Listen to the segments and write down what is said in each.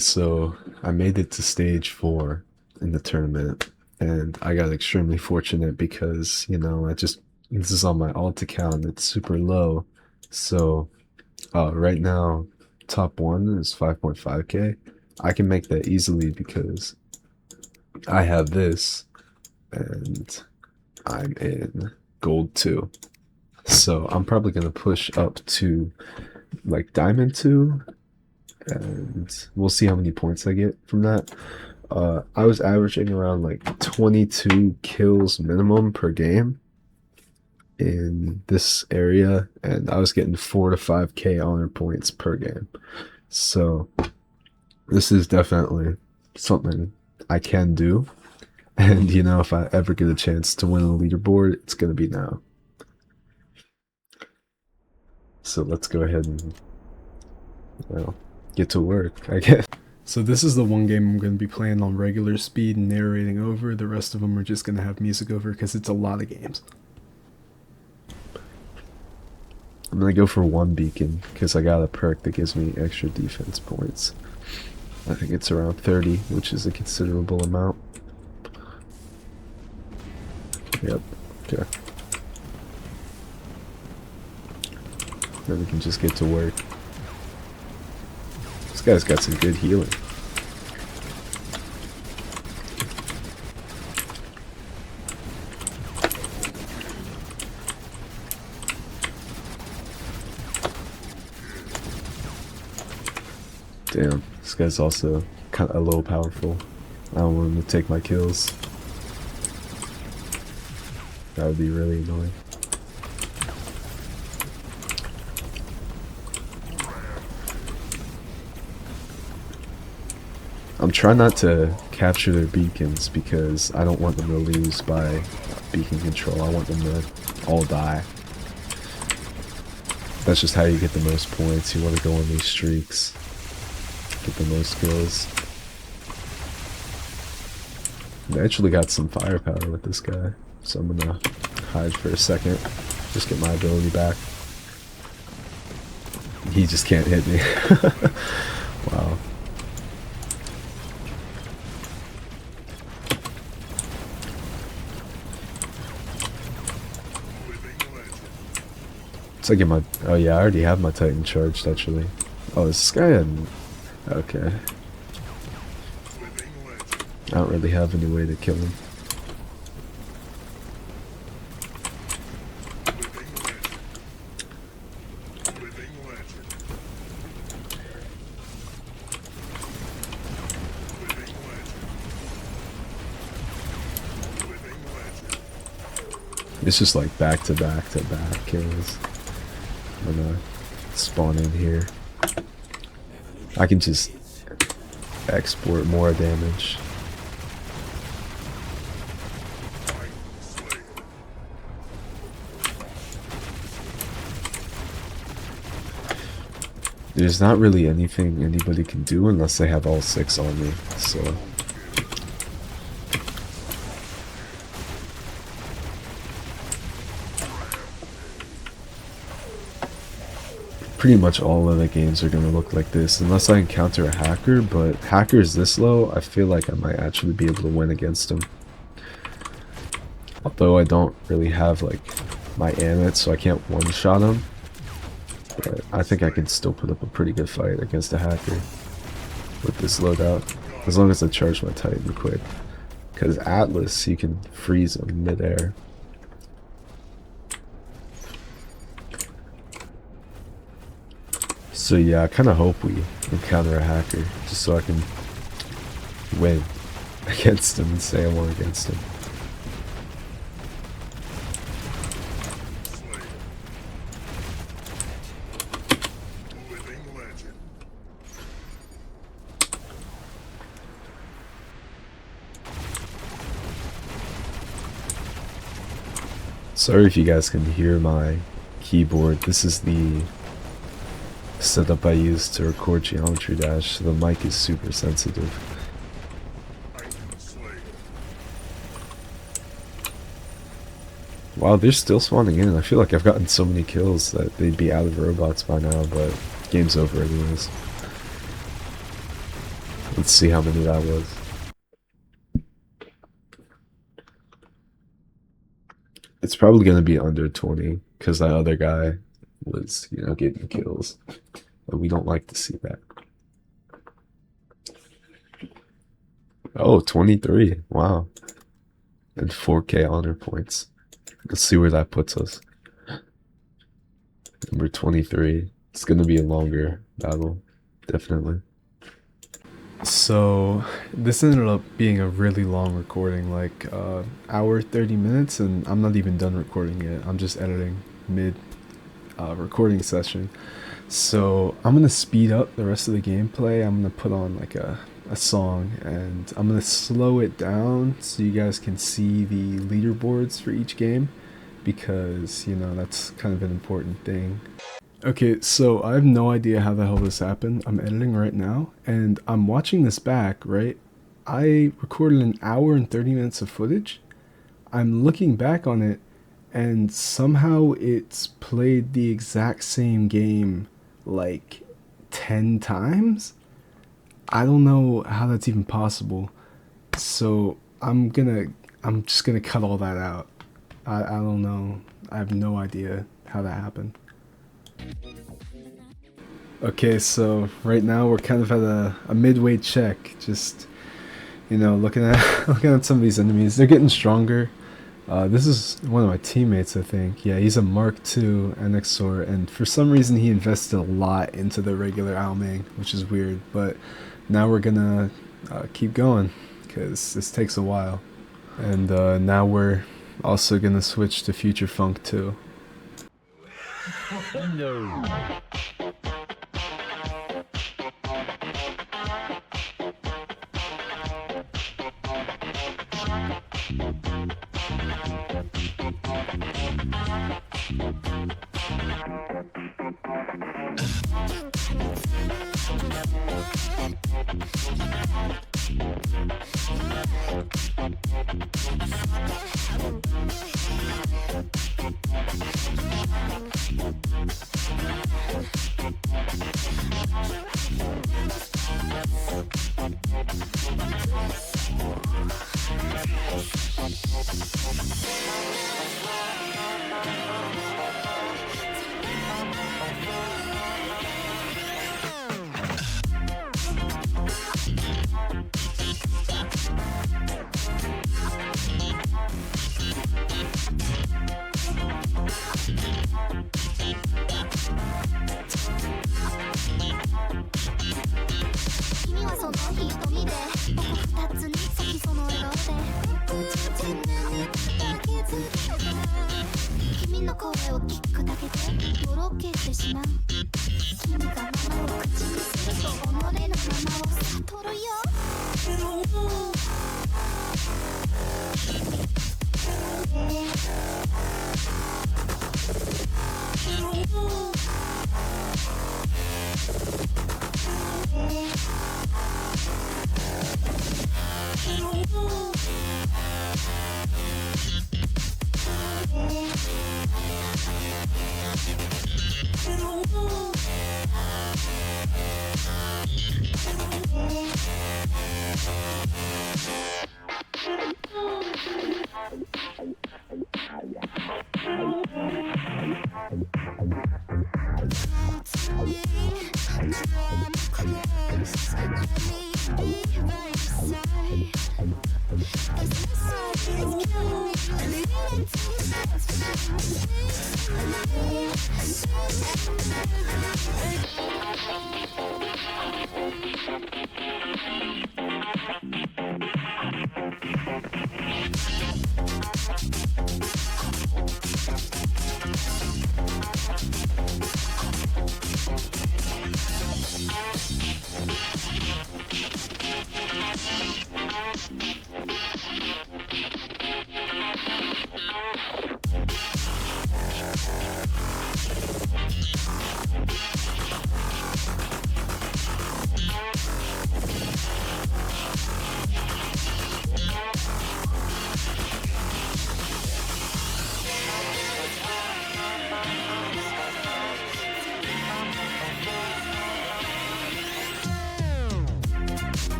So I made it to stage 4 in the tournament, and I got extremely fortunate because, this is on my alt account, it's super low. So right now, top 1 is 5.5k. I can make that easily because I have this, and I'm in gold 2. So I'm probably going to push up to like diamond 2, and we'll see how many points I get from that. I was averaging around like 22 kills minimum per game in this area, and I was getting 4 to 5k honor points per game. So this is definitely something I can do. And if I ever get a chance to win a leaderboard, it's gonna be now. So let's go ahead and get to work, I guess. So this is the one game I'm going to be playing on regular speed and narrating over. The rest of them are just going to have music over because it's a lot of games. I'm going to go for 1 beacon because I got a perk that gives me extra defense points. I think it's around 30, which is a considerable amount. Yep, okay. Then we can just get to work. This guy's got some good healing. Damn, this guy's also kind of a little powerful. I don't want him to take my kills. That would be really annoying. I'm trying not to capture their beacons because I don't want them to lose by beacon control. I want them to all die. That's just how you get the most points. You want to go on these streaks. Get the most kills. I actually got some firepower with this guy, so I'm gonna hide for a second. Just get my ability back. He just can't hit me. Wow. It's like in my... Oh yeah, I already have my Titan charged, actually. Oh, is this guy in... Okay. I don't really have any way to kill him. It's just like back to back to back kills. I'm gonna spawn in here. I can just export more damage. There's not really anything anybody can do unless they have all 6 on me, so... Pretty much all of the games are going to look like this, unless I encounter a hacker, but hackers this low, I feel like I might actually be able to win against them. Although I don't really have, like, my amit, so I can't one-shot him. But I think I can still put up a pretty good fight against a hacker with this loadout, as long as I charge my Titan quick. Because Atlas, you can freeze him mid-air. So yeah, I kind of hope we encounter a hacker, just so I can win against him and say I won against him. Sorry if you guys can hear my keyboard. This is the setup I use to record Geometry Dash, so the mic is super sensitive. Wow, they're still spawning in. I feel like I've gotten so many kills that they'd be out of robots by now, but game's over anyways. Let's see how many that was. It's probably gonna be under 20 because that other guy was, getting kills. But we don't like to see that. Oh, 23. Wow. And 4K honor points. Let's see where that puts us. Number 23. It's gonna be a longer battle, definitely. So this ended up being a really long recording, like hour 30 minutes, and I'm not even done recording yet. I'm just editing mid recording session. So I'm gonna speed up the rest of the gameplay. I'm gonna put on like a song, and I'm gonna slow it down so you guys can see the leaderboards for each game, because that's kind of an important thing. Okay, so I have no idea how the hell this happened. I'm editing right now, and I'm watching this back, right? I recorded an hour and 30 minutes of footage. I'm looking back on it, and somehow it's played the exact same game like 10 times? I don't know how that's even possible. So I'm just gonna cut all that out. I don't know. I have no idea how that happened. Okay, so right now we're kind of at a midway check. Just looking at looking at some of these enemies. They're getting stronger. This is one of my teammates, I think. Yeah, he's a Mark II Annexor, and for some reason he invested a lot into the regular Almang, which is weird. But now we're gonna keep going because this takes a while. And now we're also gonna switch to Future Funk too. No.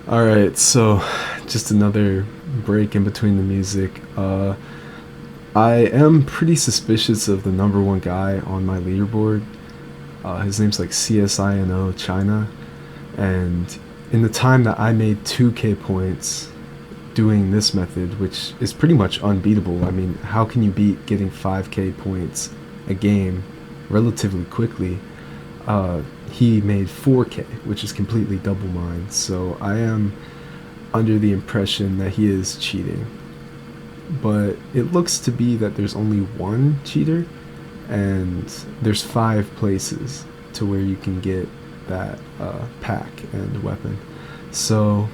Alright, so just another break in between the music. I am pretty suspicious of the number one guy on my leaderboard. His name's like CSINO China, and in the time that I made 2k points doing this method, which is pretty much unbeatable. I mean, how can you beat getting 5k points a game relatively quickly? He made 4k, which is completely double mine, so I am under the impression that he is cheating. But it looks to be that there's only one cheater, and there's 5 places to where you can get that pack and weapon. So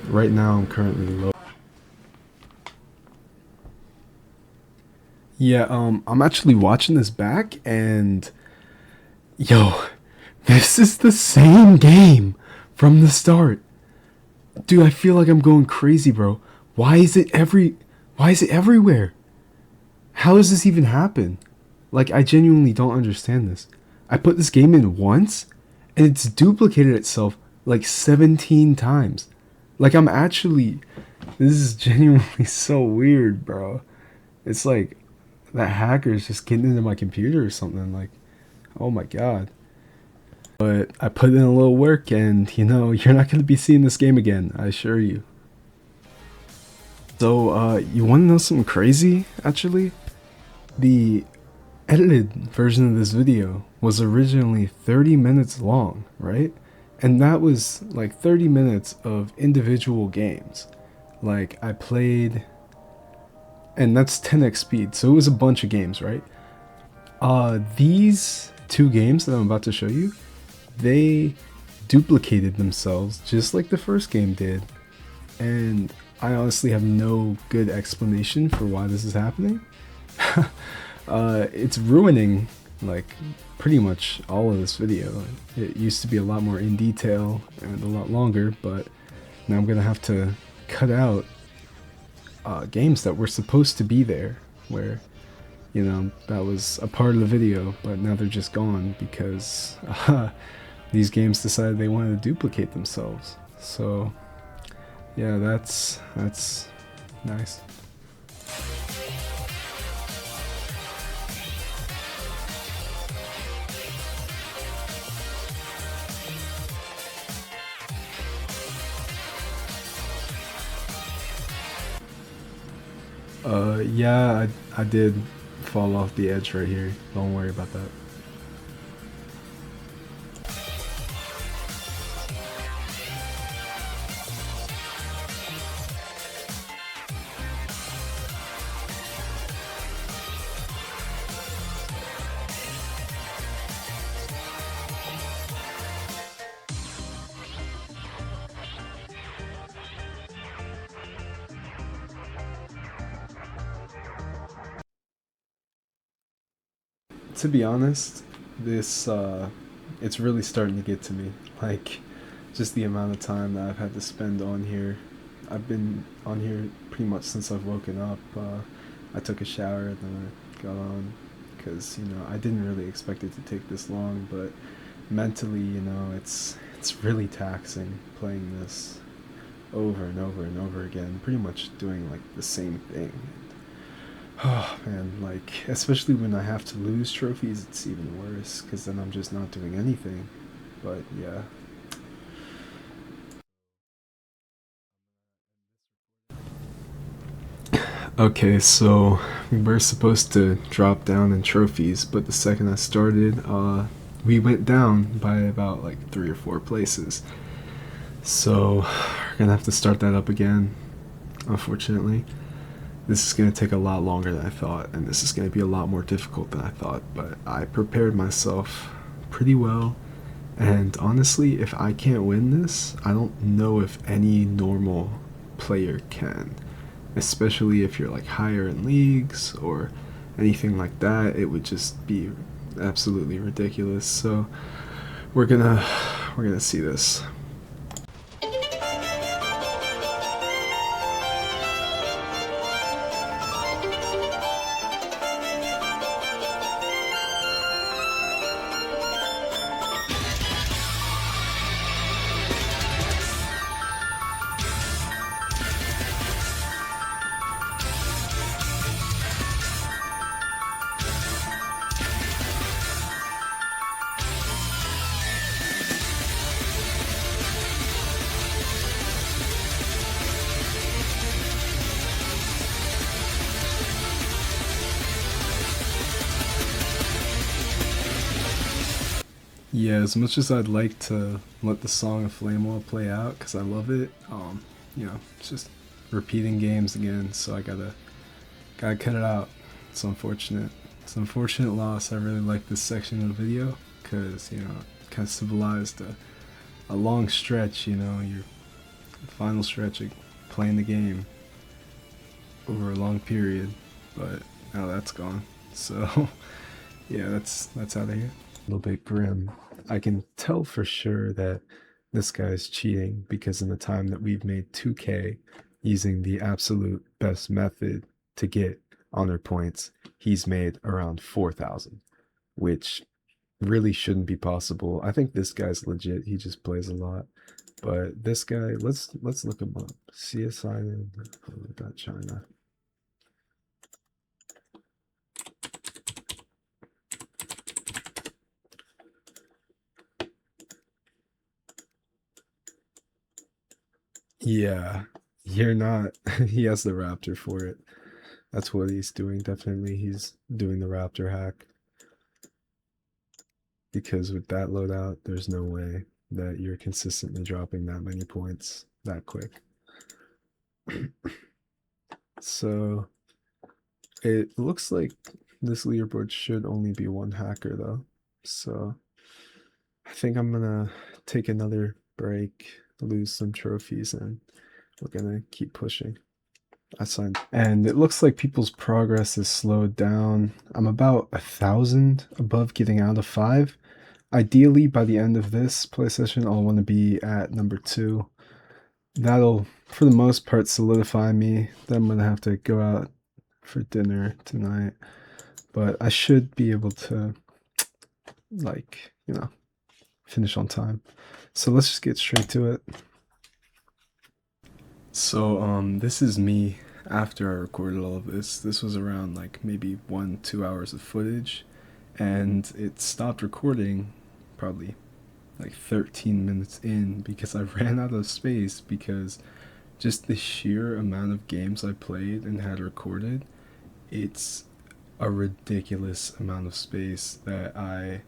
right now I'm currently low. Yeah, I'm actually watching this back, and yo, this is the same game from the start. Dude, I feel like I'm going crazy, bro. Why is it everywhere? How does this even happen? Like, I genuinely don't understand this. I put this game in once, and it's duplicated itself like 17 times. Like, this is genuinely so weird, bro. It's like that hacker is just getting into my computer or something. Like, oh my god. But I put in a little work, and you're not going to be seeing this game again, I assure you. So, you want to know something crazy, actually? The edited version of this video was originally 30 minutes long, right? And that was like 30 minutes of individual games. Like, I played, and that's 10x speed, so it was a bunch of games, right? These 2 games that I'm about to show you, they duplicated themselves just like the first game did, and I honestly have no good explanation for why this is happening. It's ruining like pretty much all of this video. It used to be a lot more in detail and a lot longer, but now I'm gonna have to cut out games that were supposed to be there, where that was a part of the video, but now they're just gone because these games decided they wanted to duplicate themselves. So yeah, that's nice. Yeah, I did fall off the edge right here. Don't worry about that. To be honest, this it's really starting to get to me. Like, just the amount of time that I've had to spend on here. I've been on here pretty much since I've woken up. I took a shower, then I got on, because I didn't really expect it to take this long, but mentally, it's really taxing playing this over and over and over again, pretty much doing like the same thing. Oh man, like, especially when I have to lose trophies, it's even worse, because then I'm just not doing anything. But yeah. Okay, so we were supposed to drop down in trophies, but the second I started, we went down by about like 3 or 4 places. So we're gonna have to start that up again, unfortunately. This is going to take a lot longer than I thought, and this is going to be a lot more difficult than I thought, but I prepared myself pretty well, and honestly, if I can't win this, I don't know if any normal player can, especially if you're like higher in leagues or anything like that. It would just be absolutely ridiculous. So we're gonna see this. Yeah, as much as I'd like to let the song of Flamewall play out because I love it, it's just repeating games again, so I gotta cut it out. It's unfortunate. It's an unfortunate loss. I really like this section of the video because it kind of symbolized a long stretch. Your final stretch of playing the game over a long period, but now that's gone. So yeah, that's out of here. A little bit grim. I can tell for sure that this guy's cheating because in the time that we've made 2K using the absolute best method to get honor points, he's made around 4,000, which really shouldn't be possible. I think this guy's legit. He just plays a lot. But this guy, let's look him up. CSI China. Yeah, you're not. He has the Raptor for it. That's what he's doing. Definitely, he's doing the Raptor hack. Because with that loadout, there's no way that you're consistently dropping that many points that quick. So it looks like this leaderboard should only be one hacker though. So I think I'm gonna take another break, lose some trophies, and we're gonna keep pushing. I signed, and it looks like people's progress is slowed down. I'm about 1,000 above getting out of 5. Ideally, by the end of this play session, I'll want to be at number 2. That'll, for the most part, solidify me. Then I'm gonna have to go out for dinner tonight, but I should be able to, finish on time. So let's just get straight to it. So this is me after I recorded all of this. This was around maybe 1-2 hours of footage, and it stopped recording probably 13 minutes in because I ran out of space because just the sheer amount of games I played and had recorded, it's a ridiculous amount of space that I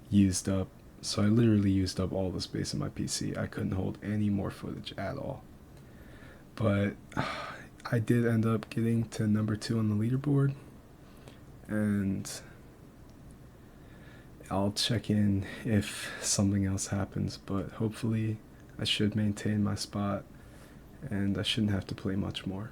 used up. So I literally used up all the space in my PC. I couldn't hold any more footage at all. But I did end up getting to number 2 on the leaderboard, and I'll check in if something else happens, but hopefully I should maintain my spot and I shouldn't have to play much more.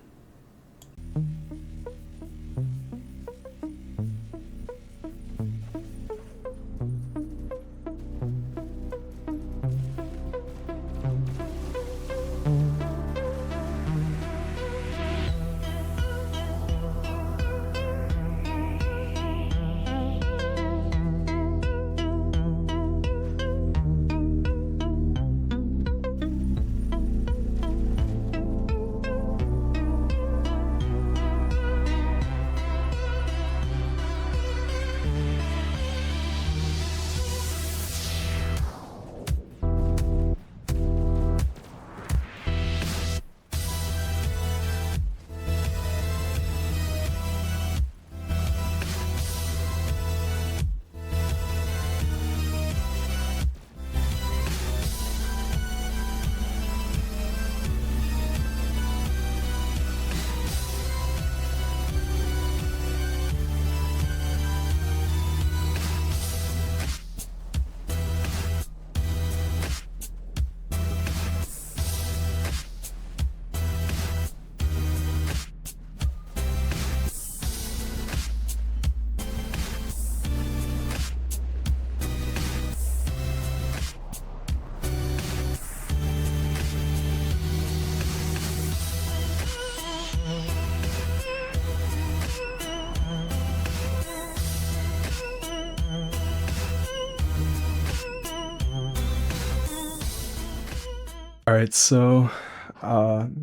All right, so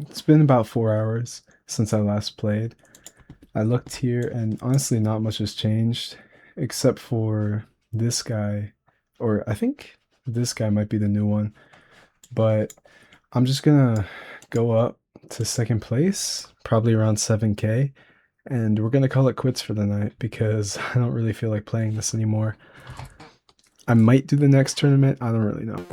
it's been about 4 hours since I last played. I looked here, and honestly, not much has changed, except for this guy, or I think this guy might be the new one. But I'm just gonna go up to second place, probably around 7K, and we're gonna call it quits for the night because I don't really feel like playing this anymore. I might do the next tournament. I don't really know.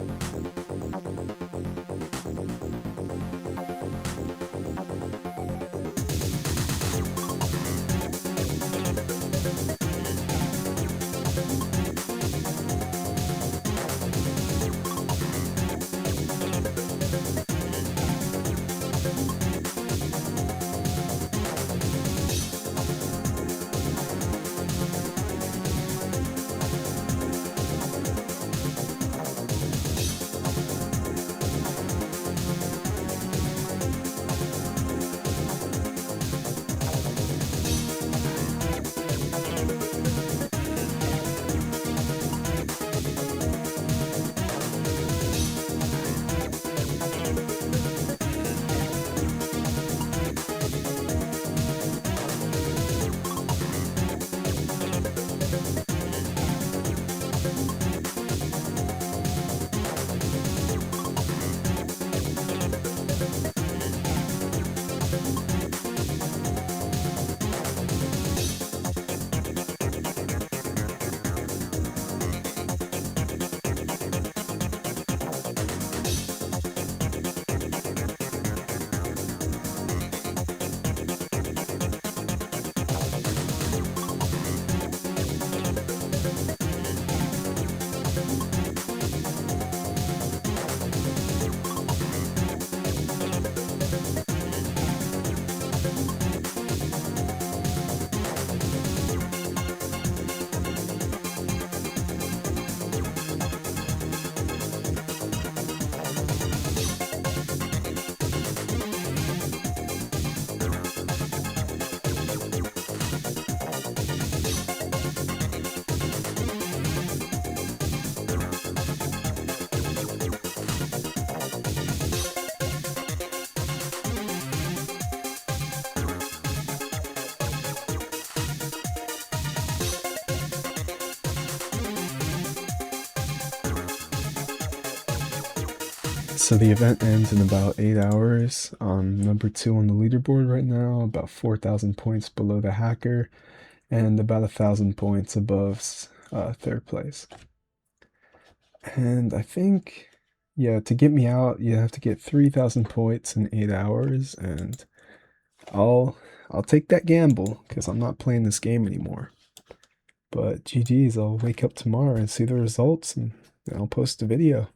So the event ends in about 8 hours. Number 2 on the leaderboard right now, about 4,000 points below the hacker, and about 1,000 points above third place. And I think, yeah, to get me out, you have to get 3,000 points in 8 hours, and I'll take that gamble because I'm not playing this game anymore. But GG's, I'll wake up tomorrow and see the results, and I'll post a video.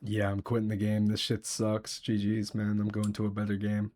Yeah, I'm quitting the game. This shit sucks. GG's, man. I'm going to a better game.